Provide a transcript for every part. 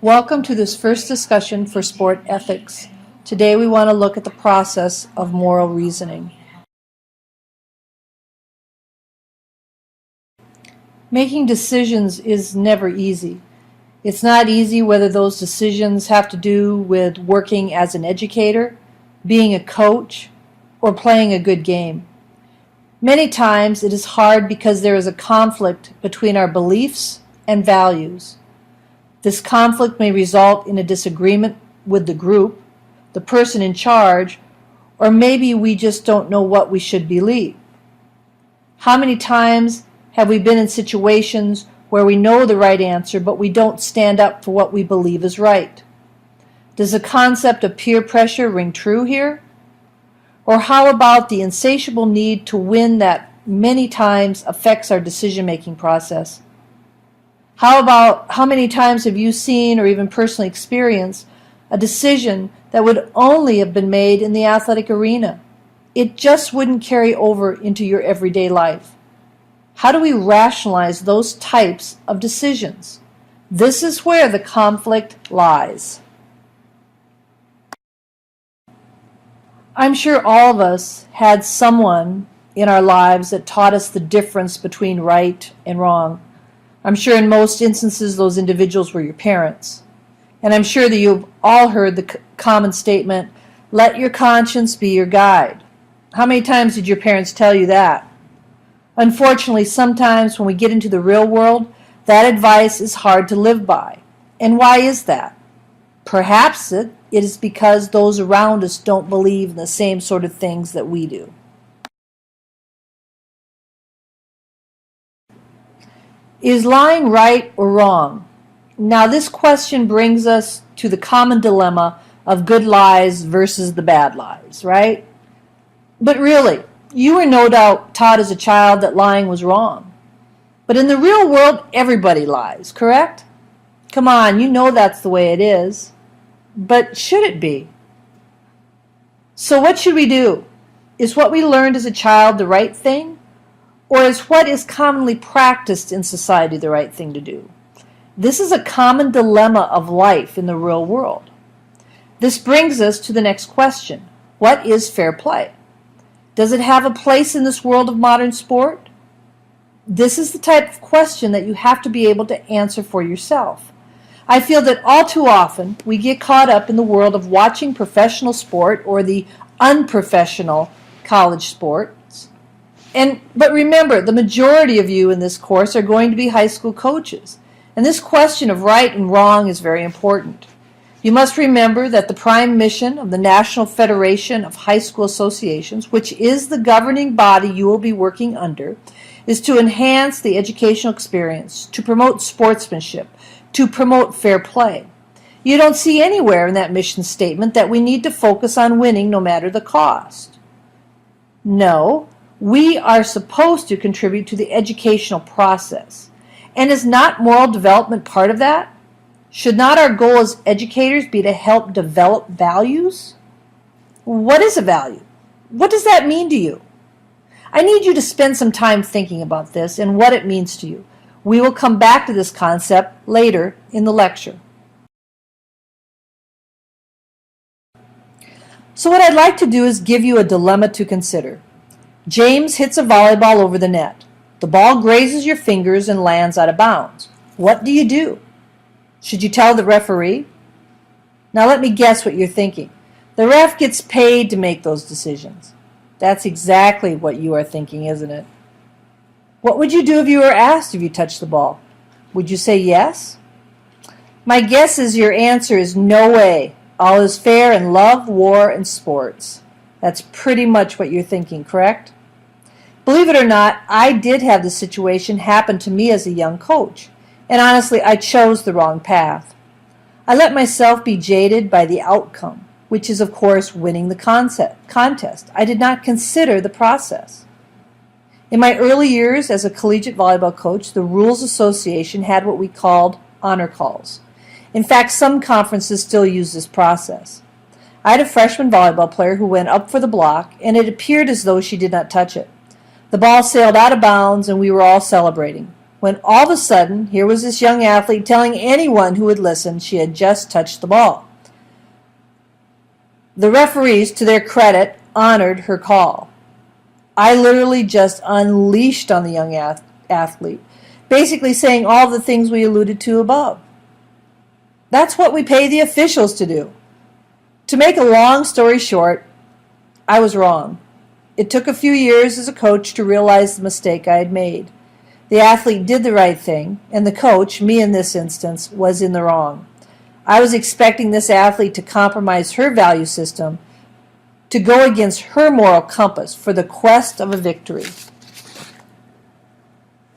Welcome to this first discussion for sport ethics. Today we want to look at the process of moral reasoning. Making decisions is never easy. It's not easy whether those decisions have to do with working as an educator, being a coach, or playing a good game. Many times it is hard because there is a conflict between our beliefs and values. This conflict may result in a disagreement with the group, the person in charge, or maybe we just don't know what we should believe. How many times have we been in situations where we know the right answer, but we don't stand up for what we believe is right? Does the concept of peer pressure ring true here? Or how about the insatiable need to win that many times affects our decision-making process? How about how many times have you seen or even personally experienced a decision that would only have been made in the athletic arena? It just wouldn't carry over into your everyday life. How do we rationalize those types of decisions? This is where the conflict lies. I'm sure all of us had someone in our lives that taught us the difference between right and wrong. I'm sure in most instances those individuals were your parents. And I'm sure that you've all heard the common statement, let your conscience be your guide. How many times did your parents tell you that? Unfortunately, sometimes when we get into the real world, that advice is hard to live by. And why is that? Perhaps it is because those around us don't believe in the same sort of things that we do. Is lying right or wrong? Now this question brings us to the common dilemma of good lies versus the bad lies, right? But really, you were no doubt taught as a child that lying was wrong. But in the real world, everybody lies, correct? Come on, you know that's the way it is. But should it be? So what should we do? Is what we learned as a child the right thing? Or is what is commonly practiced in society the right thing to do? This is a common dilemma of life in the real world. This brings us to the next question. What is fair play? Does it have a place in this world of modern sport? This is the type of question that you have to be able to answer for yourself. I feel that all too often we get caught up in the world of watching professional sport or the unprofessional college sports. But remember, the majority of you in this course are going to be high school coaches. And this question of right and wrong is very important. You must remember that the prime mission of the National Federation of High School Associations, which is the governing body you will be working under, is to enhance the educational experience, to promote sportsmanship, to promote fair play. You don't see anywhere in that mission statement that we need to focus on winning no matter the cost. No, we are supposed to contribute to the educational process. And is not moral development part of that? Should not our goal as educators be to help develop values? What is a value? What does that mean to you? I need you to spend some time thinking about this and what it means to you. We will come back to this concept later in the lecture. So what I'd like to do is give you a dilemma to consider. James hits a volleyball over the net. The ball grazes your fingers and lands out of bounds. What do you do? Should you tell the referee? Now let me guess what you're thinking. The ref gets paid to make those decisions. That's exactly what you are thinking, isn't it? What would you do if you were asked if you touched the ball? Would you say yes? My guess is your answer is no way. All is fair in love, war, and sports. That's pretty much what you're thinking, correct? Believe it or not, I did have this situation happen to me as a young coach. And honestly, I chose the wrong path. I let myself be jaded by the outcome, which is, of course, winning the contest. I did not consider the process. In my early years as a collegiate volleyball coach, the Rules Association had what we called honor calls. In fact, some conferences still use this process. I had a freshman volleyball player who went up for the block, and it appeared as though she did not touch it. The ball sailed out of bounds, and we were all celebrating. when all of a sudden, here was this young athlete telling anyone who would listen she had just touched the ball. The referees, to their credit, honored her call. I literally just unleashed on the young athlete, basically saying all the things we alluded to above. That's what we pay the officials to do. To make a long story short, I was wrong. It took a few years as a coach to realize the mistake I had made. The athlete did the right thing, and the coach, me in this instance, was in the wrong. I was expecting this athlete to compromise her value system, to go against her moral compass for the quest of a victory.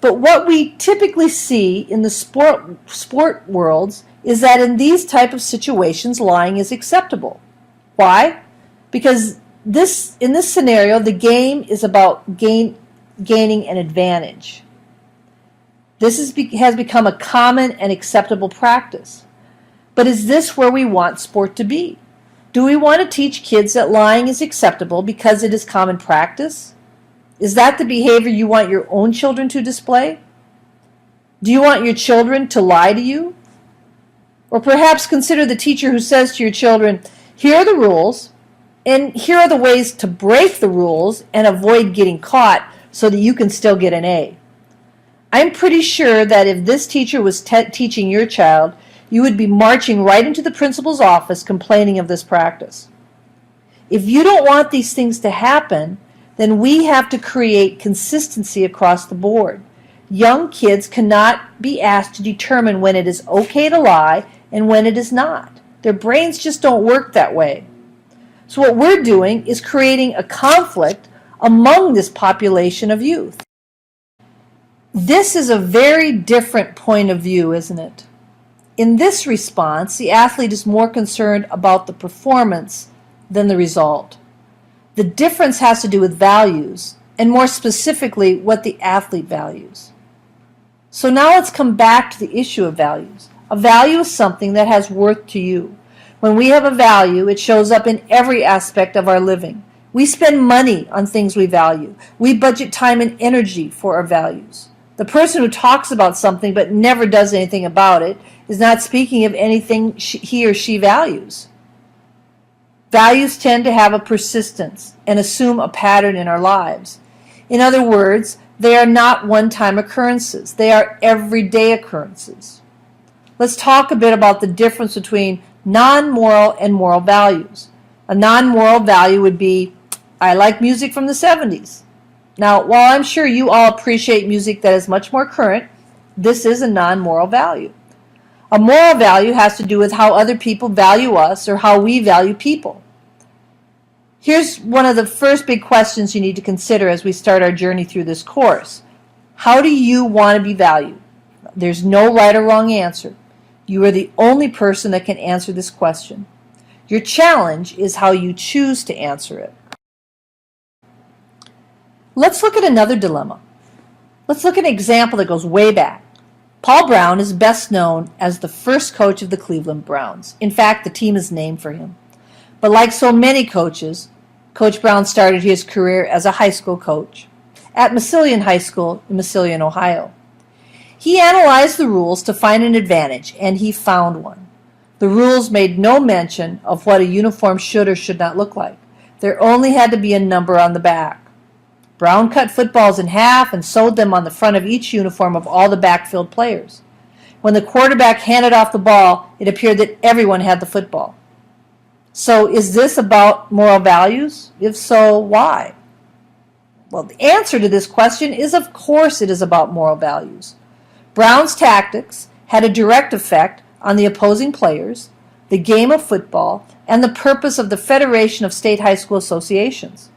But what we typically see in the sport worlds is that in these type of situations, lying is acceptable. Why? Because in this scenario, the game is about gaining an advantage. This has become a common and acceptable practice. But is this where we want sport to be? Do we want to teach kids that lying is acceptable because it is common practice? Is that the behavior you want your own children to display? Do you want your children to lie to you? Or perhaps consider the teacher who says to your children, here are the rules, and here are the ways to break the rules and avoid getting caught so that you can still get an A. I'm pretty sure that if this teacher was teaching your child, you would be marching right into the principal's office complaining of this practice. If you don't want these things to happen, then we have to create consistency across the board. Young kids cannot be asked to determine when it is okay to lie and when it is not. Their brains just don't work that way. So what we're doing is creating a conflict among this population of youth. This is a very different point of view, isn't it? In this response, the athlete is more concerned about the performance than the result. The difference has to do with values, and more specifically, what the athlete values. So now let's come back to the issue of values. A value is something that has worth to you. When we have a value, it shows up in every aspect of our living. We spend money on things we value. We budget time and energy for our values. The person who talks about something but never does anything about it is not speaking of anything he or she values. Values tend to have a persistence and assume a pattern in our lives. In other words, they are not one-time occurrences. They are everyday occurrences. Let's talk a bit about the difference between non-moral and moral values. A non-moral value would be, I like music from the 70s. Now, while I'm sure you all appreciate music that is much more current, this is a non-moral value. A moral value has to do with how other people value us or how we value people. Here's one of the first big questions you need to consider as we start our journey through this course. How do you want to be valued? There's no right or wrong answer. You are the only person that can answer this question. Your challenge is how you choose to answer it. Let's look at another dilemma. Let's look at an example that goes way back. Paul Brown is best known as the first coach of the Cleveland Browns. In fact, the team is named for him. But like so many coaches, Coach Brown started his career as a high school coach at Massillon High School in Massillon, Ohio. He analyzed the rules to find an advantage, and he found one. The rules made no mention of what a uniform should or should not look like. There only had to be a number on the back. Brown cut footballs in half and sewed them on the front of each uniform of all the backfield players. When the quarterback handed off the ball, it appeared that everyone had the football. So is this about moral values? If so, why? Well, the answer to this question is, of course, it is about moral values. Brown's tactics had a direct effect on the opposing players, the game of football, and the purpose of the Federation of State High School Associations.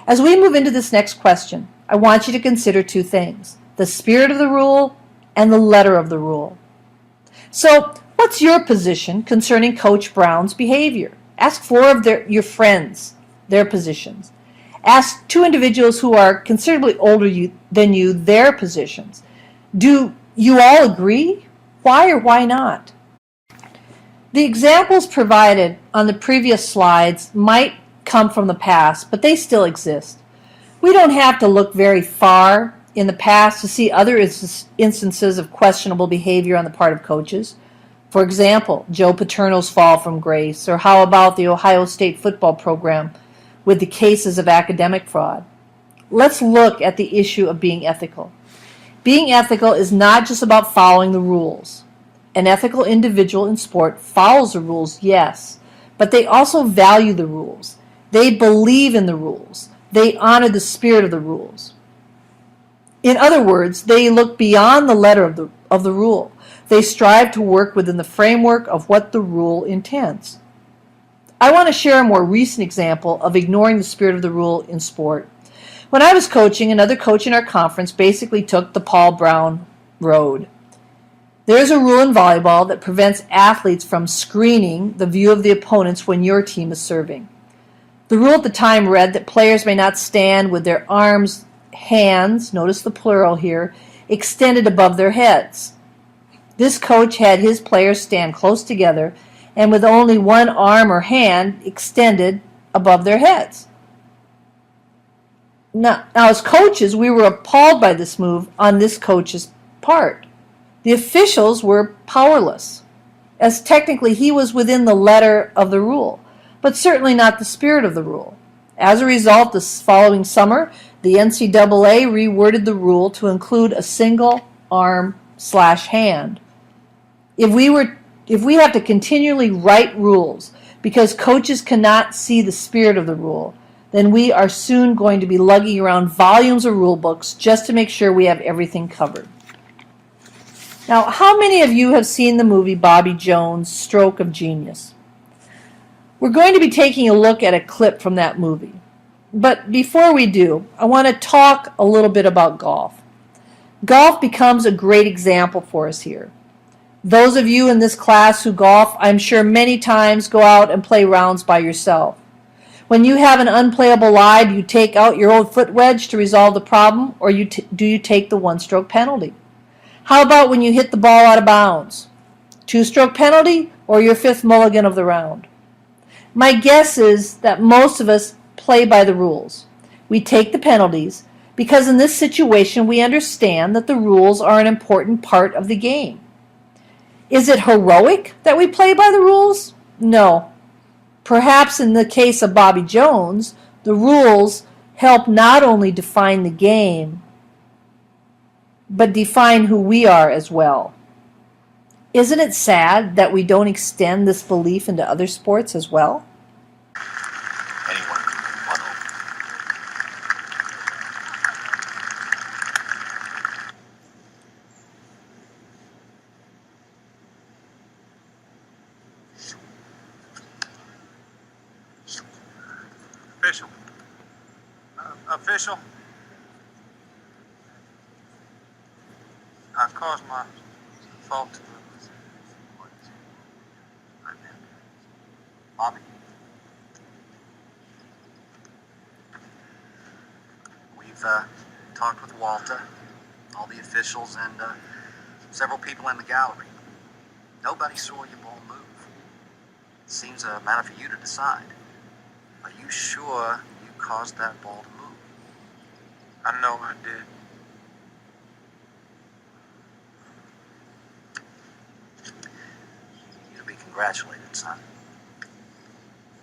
As we move into this next question, I want you to consider two things: the spirit of the rule and the letter of the rule. So, what's your position concerning Coach Brown's behavior? Ask four of your friends their positions. Ask two individuals who are considerably older than you their positions. Do you all agree? Why or why not? The examples provided on the previous slides might come from the past, but they still exist. We don't have to look very far in the past to see other instances of questionable behavior on the part of coaches. For example, Joe Paterno's fall from grace, or how about the Ohio State football program with the cases of academic fraud? Let's look at the issue of being ethical. Being ethical is not just about following the rules. An ethical individual in sport follows the rules, yes, but they also value the rules. They believe in the rules. They honor the spirit of the rules. In other words, they look beyond the letter of the rule. They strive to work within the framework of what the rule intends. I want to share a more recent example of ignoring the spirit of the rule in sport. When I was coaching, another coach in our conference basically took the Paul Brown road. There is a rule in volleyball that prevents athletes from screening the view of the opponents when your team is serving. The rule at the time read that players may not stand with their arms, hands, notice the plural here, extended above their heads. This coach had his players stand close together and with only one arm or hand extended above their heads. Now, as coaches, we were appalled by this move on this coach's part. The officials were powerless, as technically he was within the letter of the rule, but certainly not the spirit of the rule. As a result, this following summer, the NCAA reworded the rule to include a single arm/hand. If we have to continually write rules because coaches cannot see the spirit of the rule, then we are soon going to be lugging around volumes of rule books just to make sure we have everything covered. Now, how many of you have seen the movie Bobby Jones' Stroke of Genius? We're going to be taking a look at a clip from that movie. But before we do, I want to talk a little bit about golf. Golf becomes a great example for us here. Those of you in this class who golf, I'm sure many times go out and play rounds by yourself. When you have an unplayable lie, do you take out your old foot wedge to resolve the problem, or do you take the one-stroke penalty? How about when you hit the ball out of bounds? Two-stroke penalty or your fifth mulligan of the round? My guess is that most of us play by the rules. We take the penalties because in this situation we understand that the rules are an important part of the game. Is it heroic that we play by the rules? No. Perhaps in the case of Bobby Jones, the rules help not only define the game, but define who we are as well. Isn't it sad that we don't extend this belief into other sports as well? Anyone can muddle. Official. Official. I've caused my fault. Bobby. We've talked with Walter, all the officials, and several people in the gallery. Nobody saw your ball move. It seems a matter for you to decide. Are you sure you caused that ball to move? I know I did. You to be congratulated, son.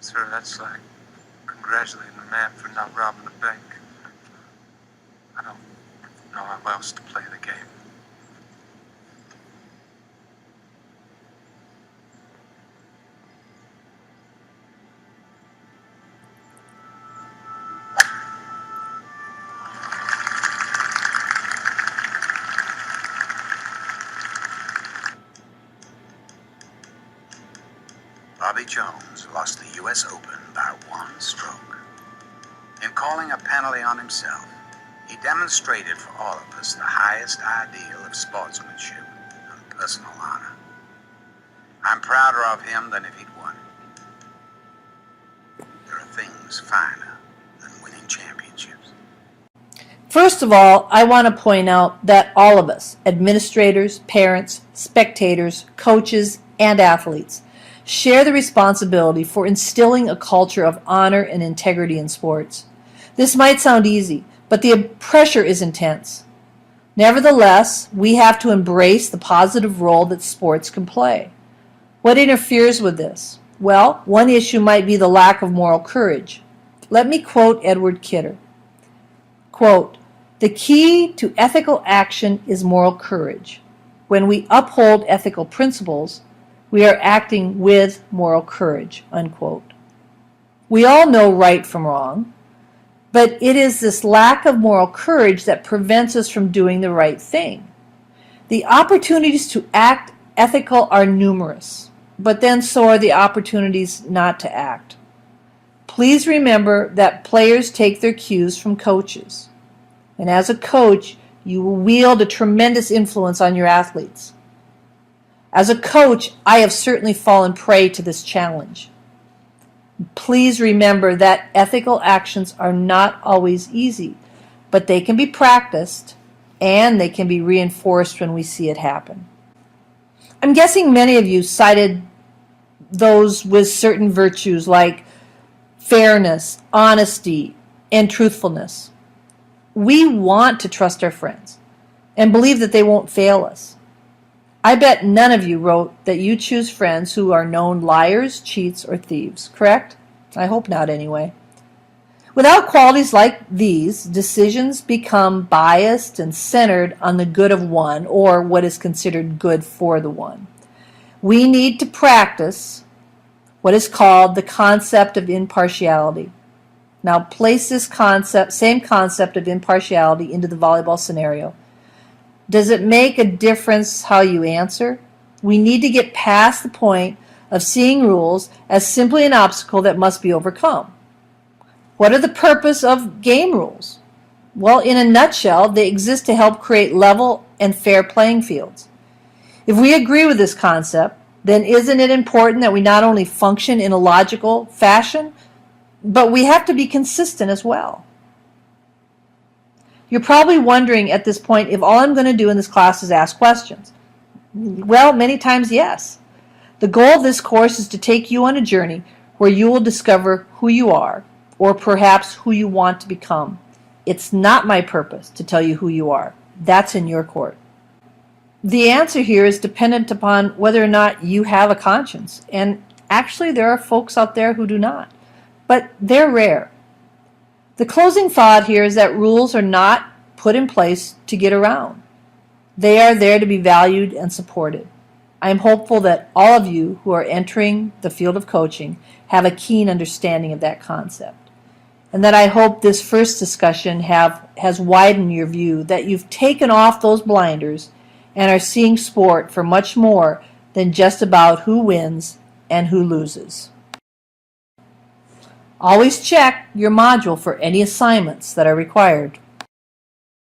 Sir, that's like congratulating a man for not robbing a bank. I don't know how else to play the game. Bobby Jones lost the U.S. Open by one stroke. In calling a penalty on himself, he demonstrated for all of us the highest ideal of sportsmanship and personal honor. I'm prouder of him than if he'd won. There are things finer than winning championships. First of all, I want to point out that all of us, administrators, parents, spectators, coaches, and athletes, share the responsibility for instilling a culture of honor and integrity in sports. This might sound easy, but the pressure is intense. Nevertheless, we have to embrace the positive role that sports can play. What interferes with this? Well, one issue might be the lack of moral courage. Let me quote Edward Kidder. Quote, "The key to ethical action is moral courage. When we uphold ethical principles, we are acting with moral courage." Unquote. We all know right from wrong, but it is this lack of moral courage that prevents us from doing the right thing. The opportunities to act ethical are numerous, but then so are the opportunities not to act. Please remember that players take their cues from coaches. And as a coach, you will wield a tremendous influence on your athletes. As a coach, I have certainly fallen prey to this challenge. Please remember that ethical actions are not always easy, but they can be practiced and they can be reinforced when we see it happen. I'm guessing many of you cited those with certain virtues like fairness, honesty, and truthfulness. We want to trust our friends and believe that they won't fail us. I bet none of you wrote that you choose friends who are known liars, cheats, or thieves, correct? I hope not anyway. Without qualities like these, decisions become biased and centered on the good of one or what is considered good for the one. We need to practice what is called the concept of impartiality. Now place this same concept of impartiality into the volleyball scenario. Does it make a difference how you answer? We need to get past the point of seeing rules as simply an obstacle that must be overcome. What are the purpose of game rules? Well, in a nutshell, they exist to help create level and fair playing fields. If we agree with this concept, then isn't it important that we not only function in a logical fashion, but we have to be consistent as well? You're probably wondering at this point if all I'm going to do in this class is ask questions. Well, many times, yes. The goal of this course is to take you on a journey where you will discover who you are, or perhaps who you want to become. It's not my purpose to tell you who you are. That's in your court. The answer here is dependent upon whether or not you have a conscience. And actually, there are folks out there who do not. But they're rare. The closing thought here is that rules are not put in place to get around. They are there to be valued and supported. I am hopeful that all of you who are entering the field of coaching have a keen understanding of that concept. And that I hope this first discussion has widened your view, that you've taken off those blinders and are seeing sport for much more than just about who wins and who loses. Always check your module for any assignments that are required.